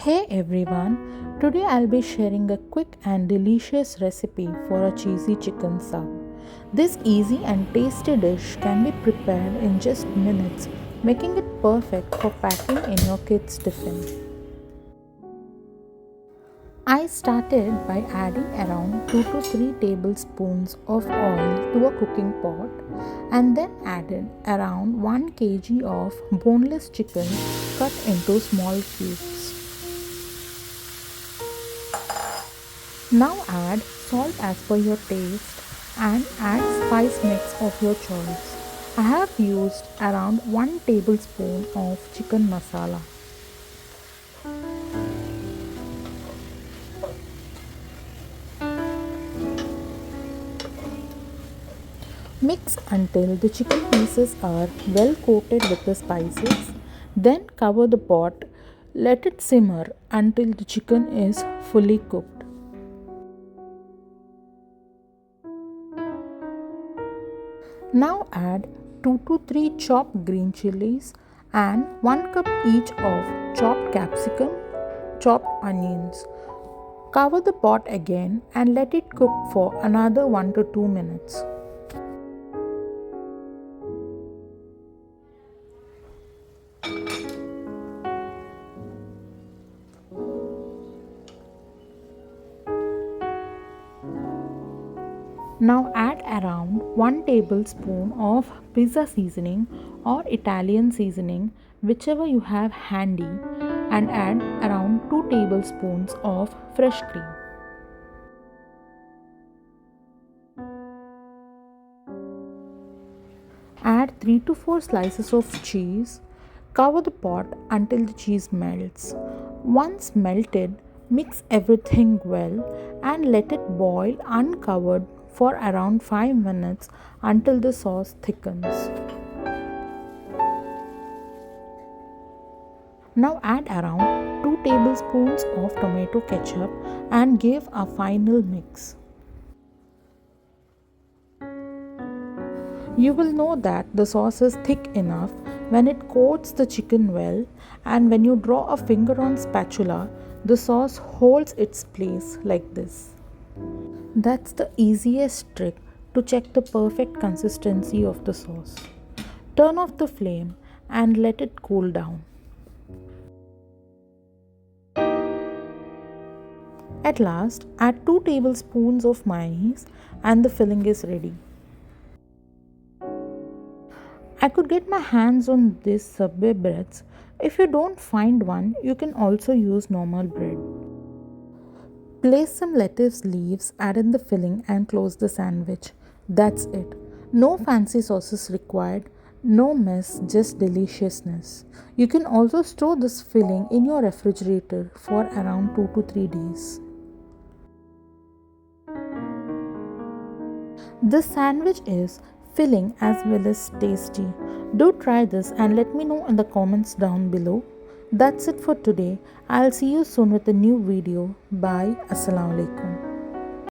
Hey everyone, today I'll be sharing a quick and delicious recipe for a cheesy chicken sub. This easy and tasty dish can be prepared in just minutes, making it perfect for packing in your kids' tiffin. I started by adding around 2 to 3 tablespoons of oil to a cooking pot and then added around 1 kg of boneless chicken cut into small cubes. Now add salt as per your taste and add spice mix of your choice. I have used around 1 tablespoon of chicken masala. Mix until the chicken pieces are well coated with the spices. Then cover the pot. Let it simmer until the chicken is fully cooked. Now add 2 to 3 chopped green chilies and 1 cup each of chopped capsicum, chopped onions. Cover the pot again and let it cook for another 1 to 2 minutes. Now add around 1 tablespoon of pizza seasoning or Italian seasoning, whichever you have handy, and add around 2 tablespoons of fresh cream. Add 3 to 4 slices of cheese. Cover the pot until the cheese melts. Once melted, mix everything well and let it boil uncovered for around 5 minutes until the sauce thickens. Now add around 2 tablespoons of tomato ketchup and give a final mix. You will know that the sauce is thick enough when it coats the chicken well, and when you draw a finger on spatula, the sauce holds its place like this. That's the easiest trick to check the perfect consistency of the sauce. Turn off the flame and let it cool down. At last, add 2 tablespoons of mayonnaise and the filling is ready. I could get my hands on these Subway breads. If you don't find one, you can also use normal bread. Place some lettuce leaves, add in the filling and close the sandwich. That's it. No fancy sauces required, no mess, just deliciousness. You can also store this filling in your refrigerator for around 2 to 3 days. This sandwich is filling as well as tasty. Do try this and let me know in the comments down below. That's it for today. I'll see you soon with a new video. Bye. Assalamu alaikum.